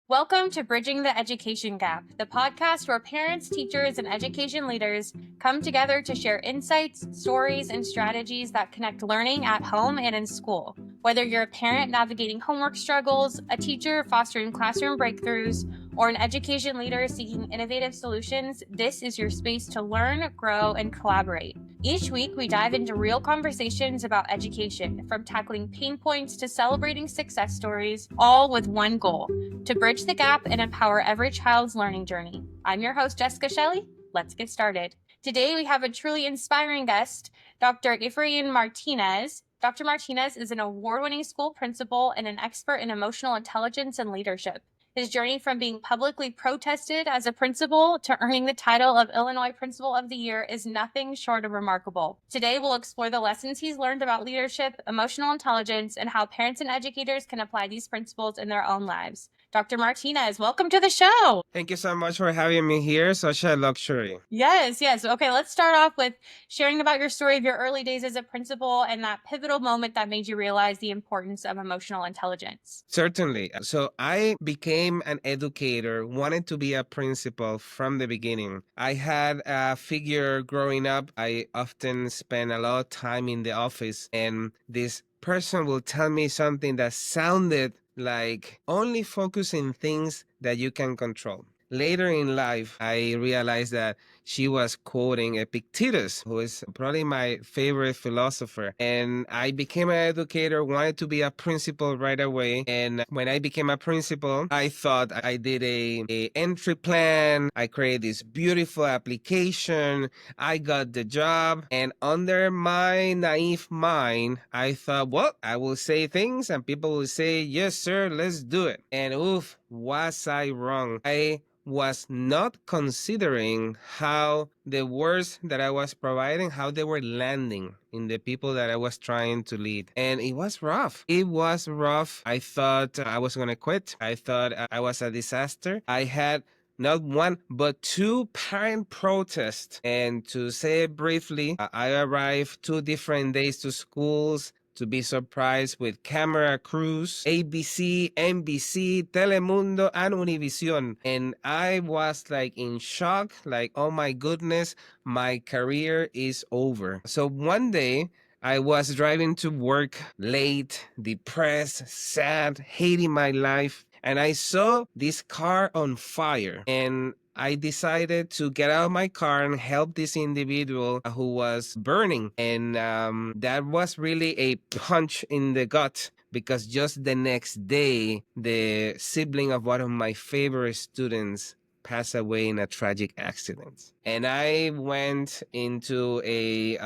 Welcome to Bridging the Education Gap, the podcast where parents, teachers, and education leaders come together to share insights, stories, and strategies that connect learning at home and in school. Whether you're a parent navigating homework struggles, a teacher fostering classroom breakthroughs, or an education leader seeking innovative solutions, this is your space to learn, grow, and collaborate. Each week, we dive into real conversations about education, from tackling pain points to celebrating success stories, all with one goal: to bridge the gap and empower every child's learning journey. I'm your host, Jessica Shelley. Let's get started. Today, we have a truly inspiring guest, Dr. Efrain Martinez. Dr. Martinez is an award-winning school principal and an expert in emotional intelligence and leadership. His journey from being publicly protested as a principal to earning the title of Illinois Principal of the Year is nothing short of remarkable. Today, we'll explore the lessons he's learned about leadership, emotional intelligence, and how parents and educators can apply these principles in their own lives. Dr. Martinez, welcome to the show. Thank you so much for having me here. Such a luxury. Yes. Okay, let's start off with sharing about your story of your early days as a principal and that pivotal moment that made you realize the importance of emotional intelligence. Certainly. So I became an educator, wanted to be a principal from the beginning. I had a figure growing up. I often spent a lot of time in the office, and this person will tell me something that sounded like only focus in things that you can control. Later in life, I realized that she was quoting Epictetus, who is probably my favorite philosopher. And I became an educator, wanted to be a principal right away. And when I became a principal, I thought I did a entry plan. I created this beautiful application. I got the job. And under my naive mind, I thought, well, I will say things and people will say, yes, sir, let's do it. And oof, was I wrong. I was not considering how the words that I was providing, how they were landing in the people that I was trying to lead. And it was rough. It was rough. I thought I was going to quit. I thought I was a disaster. I had not one, but two parent protests. And to say it briefly, I arrived 2 different days to schools to be surprised with camera crews, ABC, NBC, Telemundo, and Univision. And I was like in shock, like, oh my goodness, my career is over. So one day, I was driving to work late, depressed, sad, hating my life, and I saw this car on fire. And I decided to get out of my car and help this individual who was burning. And that was really a punch in the gut, because just the next day, the sibling of one of my favorite students passed away in a tragic accident. And I went into a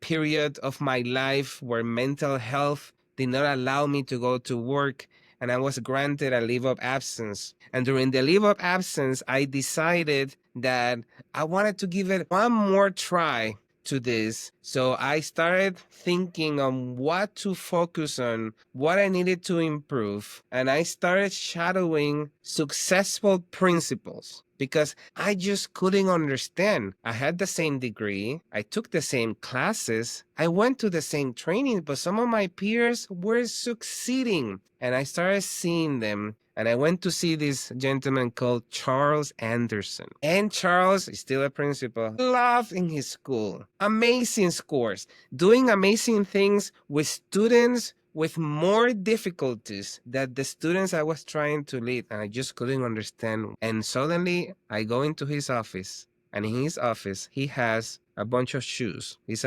period of my life where mental health did not allow me to go to work, and I was granted a leave of absence. And during the leave of absence, I decided that I wanted to give it one more try to this. So I started thinking on what to focus on, what I needed to improve, and I started shadowing successful principals, because I just couldn't understand. I had the same degree, I took the same classes, I went to the same training, but some of my peers were succeeding. And I started seeing them. And I went to see this gentleman called Charles Anderson. And Charles is still a principal. Loved in his school. Amazing scores. Doing amazing things with students with more difficulties than the students I was trying to lead. And I just couldn't understand. And suddenly I go into his office. And in his office, he has a bunch of shoes. He's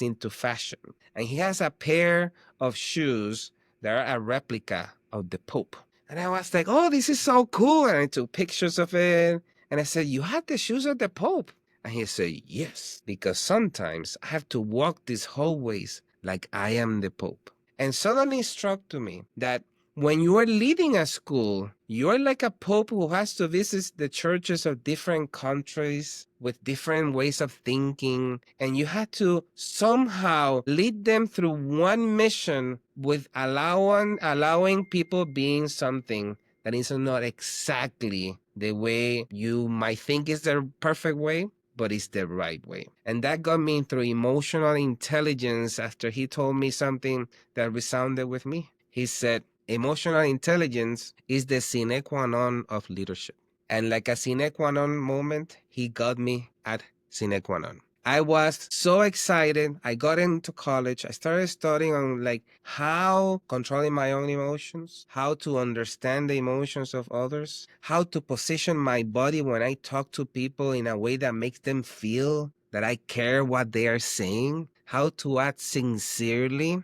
into fashion. And he has a pair of shoes that are a replica of the Pope. And I was like, oh, this is so cool. And I took pictures of it. And I said, you had the shoes of the Pope? And he said, yes, because sometimes I have to walk these hallways like I am the Pope. And suddenly it struck to me that when you are leading a school, you're like a pope who has to visit the churches of different countries with different ways of thinking, and you had to somehow lead them through one mission with allowing people being something that is not exactly the way you might think is the perfect way, but it's the right way. And that got me through emotional intelligence after he told me something that resounded with me. He said, Emotional intelligence is the sine qua non of leadership. And like a sine qua non moment, he got me at sine qua non. I was so excited. I got into college. I started studying on like how controlling my own emotions, how to understand the emotions of others, how to position my body when I talk to people in a way that makes them feel that I care what they are saying, how to act sincerely.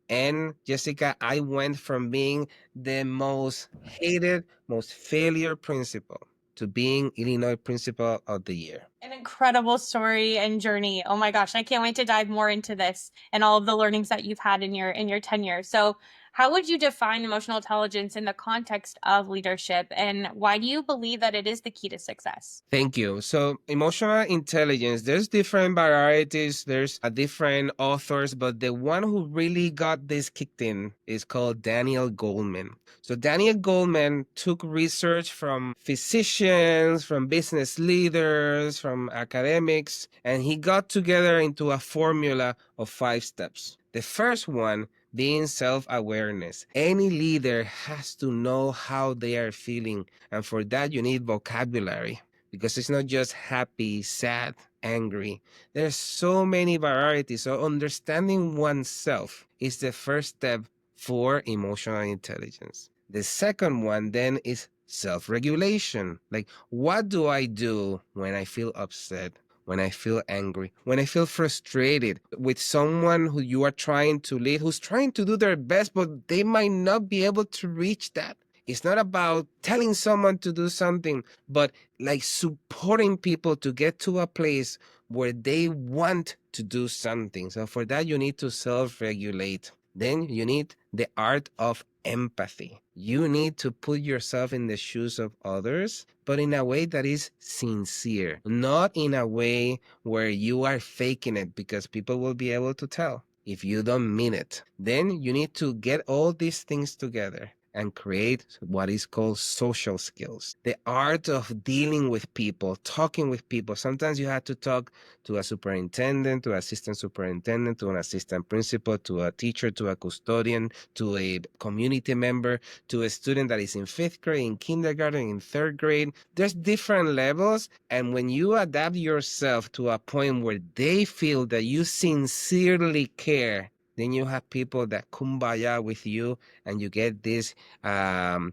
And Jessica, I went from being the most hated, most failure principal to being Illinois Principal of the Year. An incredible story and journey. Oh my gosh, I can't wait to dive more into this and all of the learnings that you've had in your tenure. So, how would you define emotional intelligence in the context of leadership, and why do you believe that it is the key to success? Thank you. So, emotional intelligence, there's different varieties, there's different authors, but the one who really got this kicked in is called Daniel Goleman. So, Daniel Goleman took research from physicians, from business leaders, from academics, and he got together into a formula of 5 steps. The first one being self awareness. Any leader has to know how they are feeling, and for that, you need vocabulary because it's not just happy, sad, angry. There's so many varieties. So understanding oneself is the first step for emotional intelligence. The second one then is self-regulation. Like, what do I do when I feel upset? When I feel angry, when I feel frustrated with someone who you are trying to lead, who's trying to do their best, but they might not be able to reach that. It's not about telling someone to do something, but like supporting people to get to a place where they want to do something. So for that, you need to self-regulate. Then you need the art of empathy. You need to put yourself in the shoes of others, but in a way that is sincere, not in a way where you are faking it because people will be able to tell if you don't mean it. Then you need to get all these things together and create what is called social skills. The art of dealing with people, talking with people. Sometimes you have to talk to a superintendent, to an assistant superintendent, to an assistant principal, to a teacher, to a custodian, to a community member, to a student that is in 5th grade, in kindergarten, in 3rd grade. There's different levels. And when you adapt yourself to a point where they feel that you sincerely care, then you have people that kumbaya with you and you get this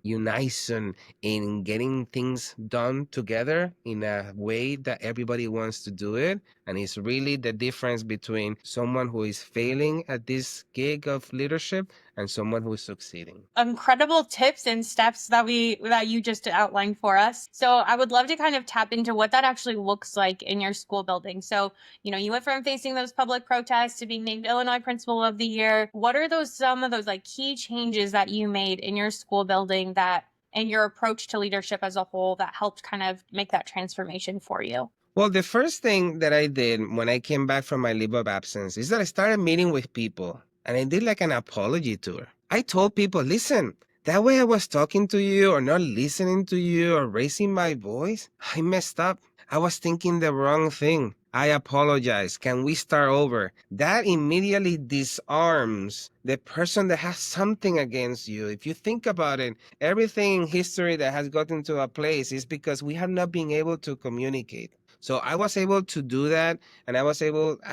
unison in getting things done together in a way that everybody wants to do it. And it's really the difference between someone who is failing at this gig of leadership and someone who is succeeding. Incredible tips and steps that you just outlined for us. So I would love to kind of tap into what that actually looks like in your school building. So, you went from facing those public protests to being named Illinois Principal of the Year. What are some of those like key changes that you made in your school building that and your approach to leadership as a whole that helped kind of make that transformation for you? Well, the first thing that I did when I came back from my leave of absence is that I started meeting with people and I did like an apology tour. I told people, listen, that way I was talking to you or not listening to you or raising my voice, I messed up. I was thinking the wrong thing. I apologize. Can we start over? That immediately disarms the person that has something against you. If you think about it, everything in history that has gotten to a place is because we have not been able to communicate. So I was able to do that, and I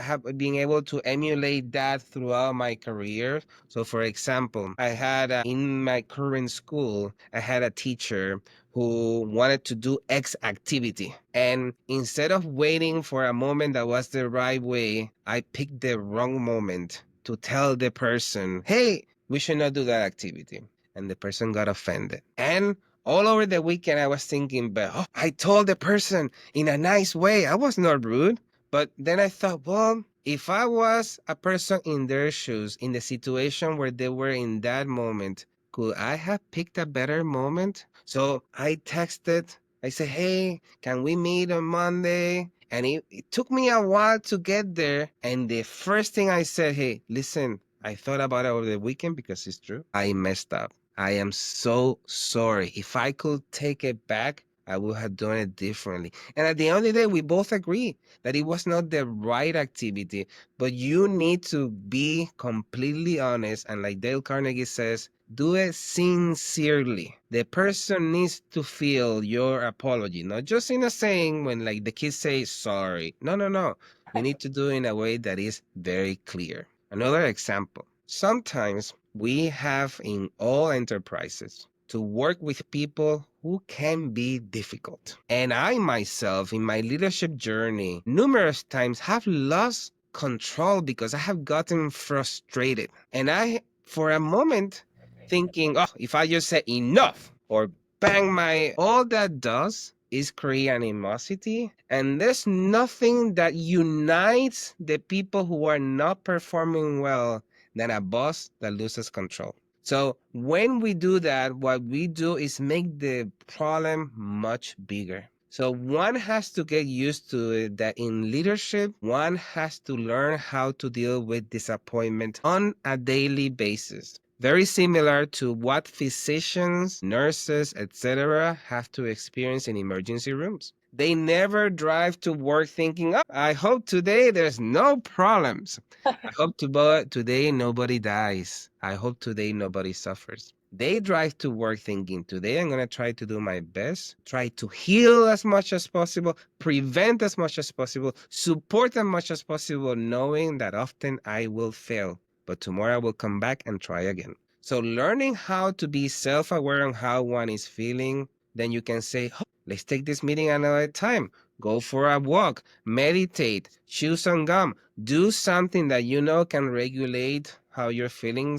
have been able to emulate that throughout my career. So, for example, I had in my current school, I had a teacher who wanted to do X activity. And instead of waiting for a moment that was the right way, I picked the wrong moment to tell the person, hey, we should not do that activity. And the person got offended. And all over the weekend, I was thinking, but I told the person in a nice way. I was not rude. But then I thought, well, if I was a person in their shoes, in the situation where they were in that moment, could I have picked a better moment? So I texted. I said, hey, can we meet on Monday? And it took me a while to get there. And the first thing I said, hey, listen, I thought about it over the weekend because it's true. I messed up. I am so sorry. If I could take it back, I would have done it differently. And at the end of the day, we both agree that it was not the right activity, but you need to be completely honest. And like Dale Carnegie says, Do it sincerely. The person needs to feel your apology, not just in a saying when like the kids say sorry. No, no, no. You need to do it in a way that is very clear. Another example. Sometimes we have in all enterprises to work with people who can be difficult. And I myself, in my leadership journey, numerous times have lost control because I have gotten frustrated. And I, for a moment, thinking, oh, if I just say enough or bang my, all that does is create animosity. And there's nothing that unites the people who are not performing well than a boss that loses control. So when we do that, what we do is make the problem much bigger. So one has to get used to it that in leadership, one has to learn how to deal with disappointment on a daily basis. Very similar to what physicians, nurses, etc. have to experience in emergency rooms. They never drive to work thinking, oh, I hope today there's no problems. I hope today nobody dies. I hope today nobody suffers. They drive to work thinking, today I'm going to try to do my best, try to heal as much as possible, prevent as much as possible, support as much as possible, knowing that often I will fail, but tomorrow I will come back and try again. So learning how to be self-aware on how one is feeling, then you can say, oh, let's take this meeting another time. Go for a walk, meditate, chew some gum, do something that you know can regulate how you're feeling,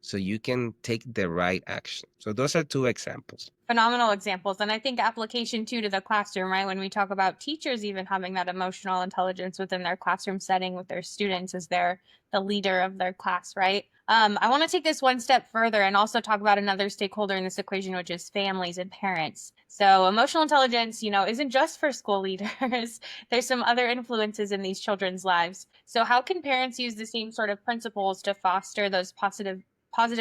so you can take the right action. So those are two examples. Phenomenal examples. And I think application too to the classroom, right? When we talk about teachers even having that emotional intelligence within their classroom setting with their students as they're the leader of their class, right? I want to take this one step further and also talk about another stakeholder in this equation, which is families and parents. So emotional intelligence, isn't just for school leaders. There's some other influences in these children's lives. So how can parents use the same sort of principles to foster those positive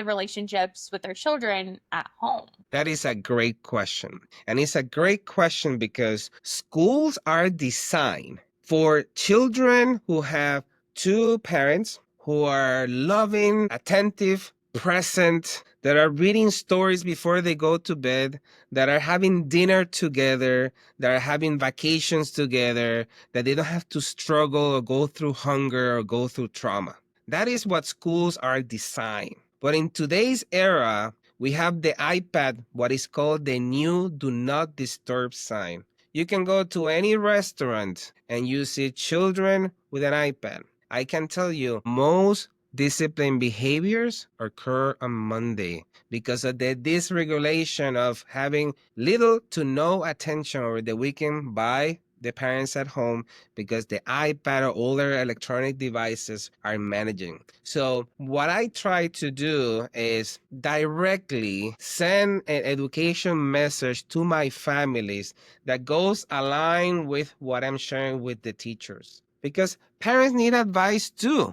relationships with their children at home? That is a great question. And it's a great question because schools are designed for children who have two parents who are loving, attentive, present, that are reading stories before they go to bed, that are having dinner together, that are having vacations together, that they don't have to struggle or go through hunger or go through trauma. That is what schools are designed. But in today's era, we have the iPad, what is called the new do not disturb sign. You can go to any restaurant and you see children with an iPad. I can tell you most discipline behaviors occur on Monday because of the dysregulation of having little to no attention over the weekend by the parents at home because the iPad or other electronic devices are managing. So what I try to do is directly send an education message to my families that goes aligned with what I'm sharing with the teachers. Because parents need advice too.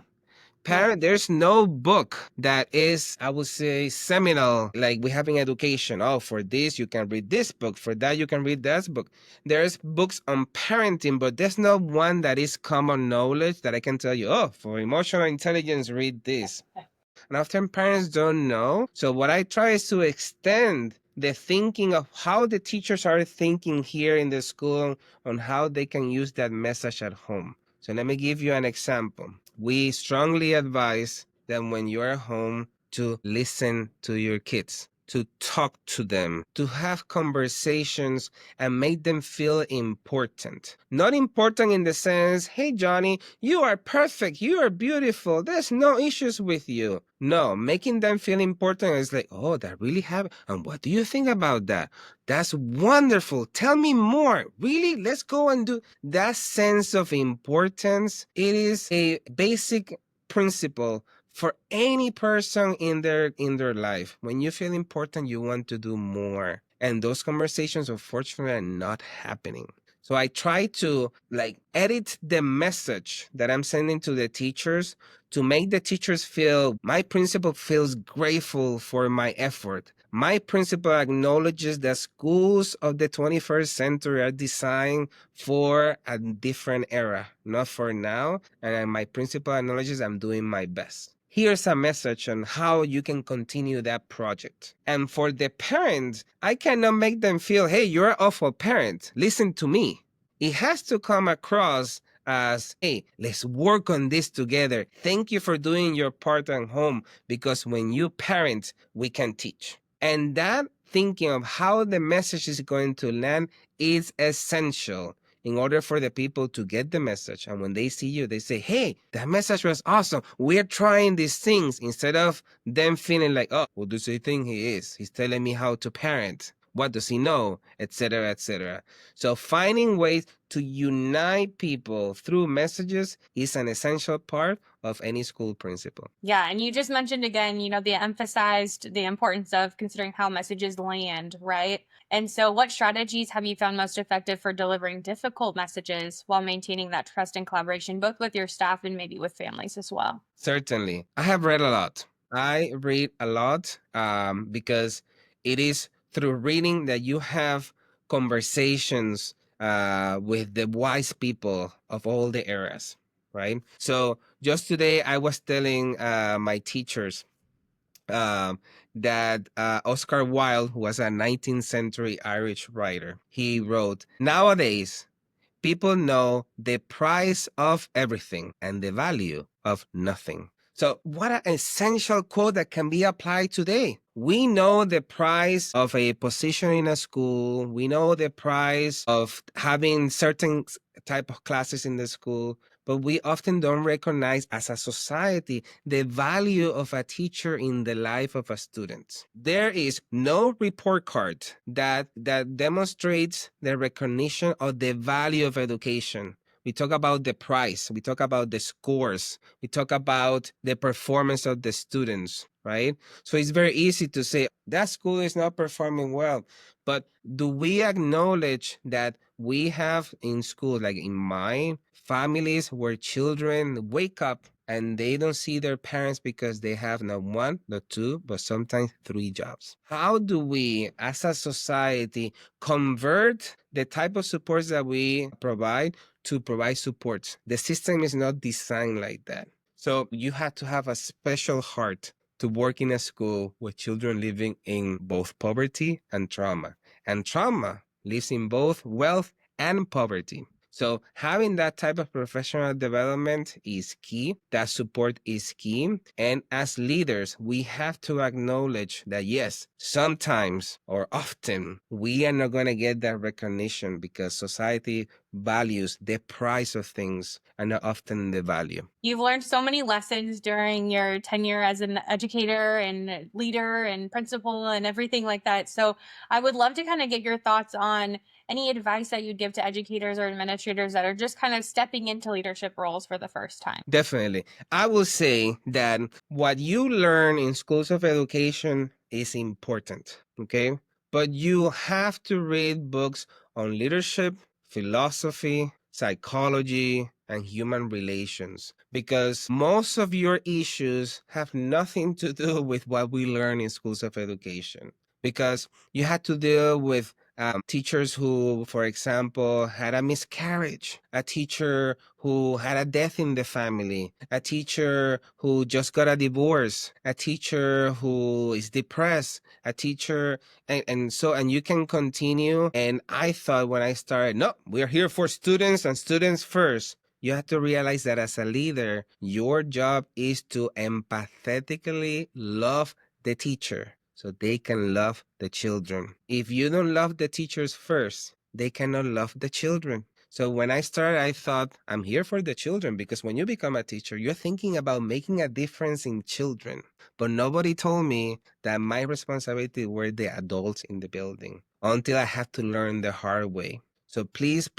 There's no book that is, I would say, seminal, like we have in education. Oh, for this, you can read this book. For that, you can read that book. There's books on parenting, but there's not one that is common knowledge that I can tell you, oh, for emotional intelligence, read this. And often parents don't know. So what I try is to extend the thinking of how the teachers are thinking here in the school on how they can use that message at home. So let me give you an example. We strongly advise that when you're at home to listen to your kids, to talk to them, to have conversations and make them feel important. Not important in the sense, hey, Johnny, you are perfect, you are beautiful, there's no issues with you. No, making them feel important is like, oh, that really happened. And what do you think about that? That's wonderful. Tell me more. Really? Let's go and do that sense of importance. It is a basic principle for any person in their life. When you feel important, you want to do more. And those conversations, unfortunately, are not happening. So I try to edit the message that I'm sending to the teachers to make the teachers feel my principal feels grateful for my effort. My principal acknowledges that schools of the 21st century are designed for a different era, not for now. And my principal acknowledges I'm doing my best. here's a message on how you can continue that project. And for the parents, I cannot make them feel, hey, you're an awful parent. Listen to me. It has to come across as, hey, let's work on this together. Thank you for doing your part at home, because when you parent, we can teach. And that thinking of how the message is going to land is essential in order for the people to get the message. And when they see you, they say, hey, that message was awesome. We're trying these things, instead of them feeling like, oh, what does he think he is? He's telling me how to parent. What does he know? Etc., etc. So finding ways to unite people through messages is an essential part of any school principal. Yeah, and you just mentioned again, they emphasized the importance of considering how messages land, right? And so what strategies have you found most effective for delivering difficult messages while maintaining that trust and collaboration, both with your staff and maybe with families as well? Certainly. I have read a lot. I read a lot because it is through reading that you have conversations with the wise people of all the eras, right? So just today, I was telling my teachers that Oscar Wilde, who was a 19th century Irish writer, he wrote, nowadays, people know the price of everything and the value of nothing. So, what an essential quote that can be applied today. We know the price of a position in a school. We know the price of having certain type of classes in the school, but we often don't recognize as a society the value of a teacher in the life of a student. There is no report card that demonstrates the recognition of the value of education. We talk about the price, we talk about the scores, we talk about the performance of the students, right? So it's very easy to say that school is not performing well, but do we acknowledge that we have in school, like in mine, families where children wake up and they don't see their parents because they have not one, not two, but sometimes three jobs? How do we, as a society, convert the type of supports that we provide to provide supports? The system is not designed like that. So you have to have a special heart to work in a school with children living in both poverty and trauma. And trauma lives in both wealth and poverty. So having that type of professional development is key. That support is key. And as leaders, we have to acknowledge that yes, sometimes or often we are not going to get that recognition because society values the price of things and not often the value. You've learned so many lessons during your tenure as an educator and leader and principal and everything like that. So I would love to kind of get your thoughts on any advice that you'd give to educators or administrators that are just kind of stepping into leadership roles for the first time. Definitely. I will say that what you learn in schools of education is important, okay? But you have to read books on leadership, philosophy, psychology, and human relations because most of your issues have nothing to do with what we learn in schools of education. Because you had to deal with teachers who, for example, had a miscarriage, a teacher who had a death in the family, a teacher who just got a divorce, a teacher who is depressed, a teacher, and you can continue. And I thought when I started, no, we're here for students and students first. You have to realize that as a leader, your job is to empathetically love the teacher so they can love the children. If you don't love the teachers first, they cannot love the children. So when I started, I thought, I'm here for the children because when you become a teacher, you're thinking about making a difference in children. But nobody told me that my responsibility were the adults in the building until I had to learn the hard way. So please,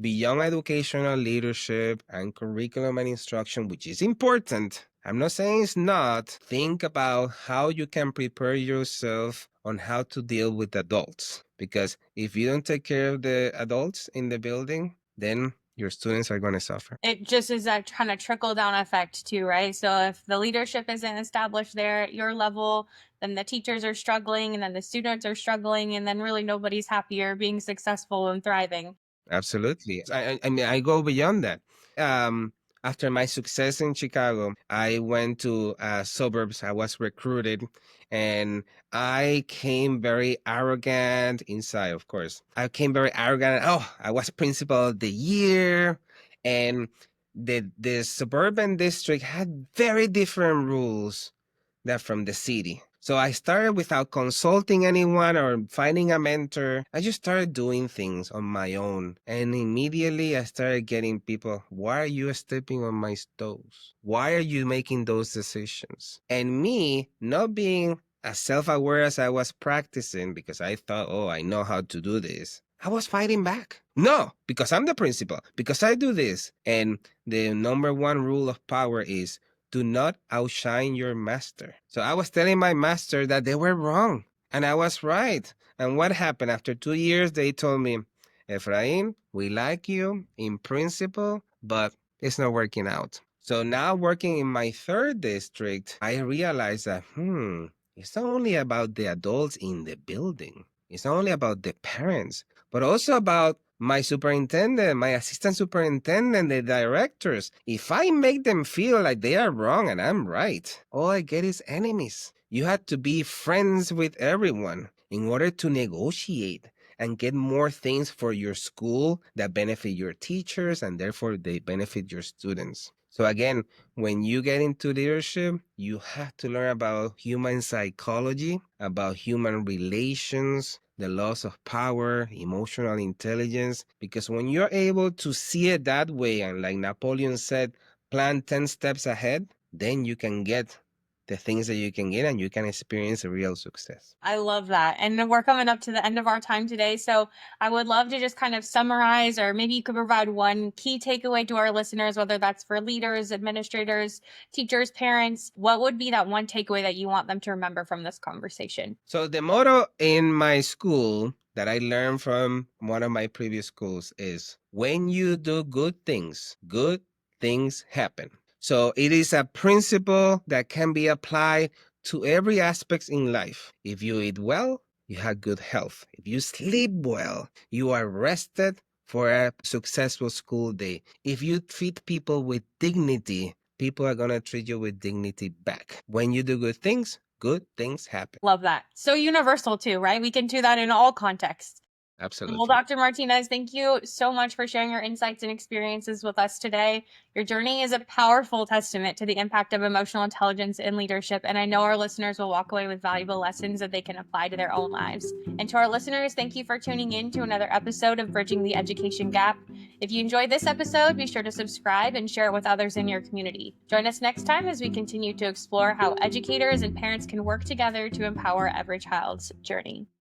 beyond educational leadership and curriculum and instruction, which is important, I'm not saying it's not, think about how you can prepare yourself on how to deal with adults. Because if you don't take care of the adults in the building, then your students are going to suffer. It just is that kind of trickle down effect too, right? So if the leadership isn't established there at your level, then the teachers are struggling and then the students are struggling and then really nobody's happier being successful and thriving. Absolutely. I mean, I go beyond that. After my success in Chicago, I went to suburbs. I was recruited and I came very arrogant inside, of course. I came very arrogant. Oh, I was principal of the year. And the suburban district had very different rules than from the city. So I started without consulting anyone or finding a mentor. I just started doing things on my own. And immediately I started getting people, why are you stepping on my toes? Why are you making those decisions? And me not being as self-aware as I was practicing because I thought, oh, I know how to do this. I was fighting back. No, because I'm the principal, because I do this. And the number one rule of power is do not outshine your master. So I was telling my master that they were wrong, and I was right. And what happened? After 2 years, they told me, Efrain, we like you in principle, but it's not working out. So now working in my third district, I realized that, it's not only about the adults in the building. It's not only about the parents, but also about my superintendent, my assistant superintendent, the directors. If I make them feel like they are wrong and I'm right, all I get is enemies. You had to be friends with everyone in order to negotiate and get more things for your school that benefit your teachers and therefore they benefit your students. So again, when you get into leadership, you have to learn about human psychology, about human relations, the loss of power, emotional intelligence, because when you're able to see it that way, and like Napoleon said, plan 10 steps ahead, then you can get the things that you can get and you can experience a real success. I love that. And we're coming up to the end of our time today. So I would love to just kind of summarize, or maybe you could provide one key takeaway to our listeners, whether that's for leaders, administrators, teachers, parents. What would be that one takeaway that you want them to remember from this conversation? So the motto in my school that I learned from one of my previous schools is when you do good things happen. So it is a principle that can be applied to every aspect in life. If you eat well, you have good health. If you sleep well, you are rested for a successful school day. If you treat people with dignity, people are going to treat you with dignity back. When you do good things happen. Love that. So universal too, right? We can do that in all contexts. Absolutely. Well, Dr. Martinez, thank you so much for sharing your insights and experiences with us today. Your journey is a powerful testament to the impact of emotional intelligence in leadership, and I know our listeners will walk away with valuable lessons that they can apply to their own lives. And to our listeners, thank you for tuning in to another episode of Bridging the Education Gap. If you enjoyed this episode, be sure to subscribe and share it with others in your community. Join us next time as we continue to explore how educators and parents can work together to empower every child's journey.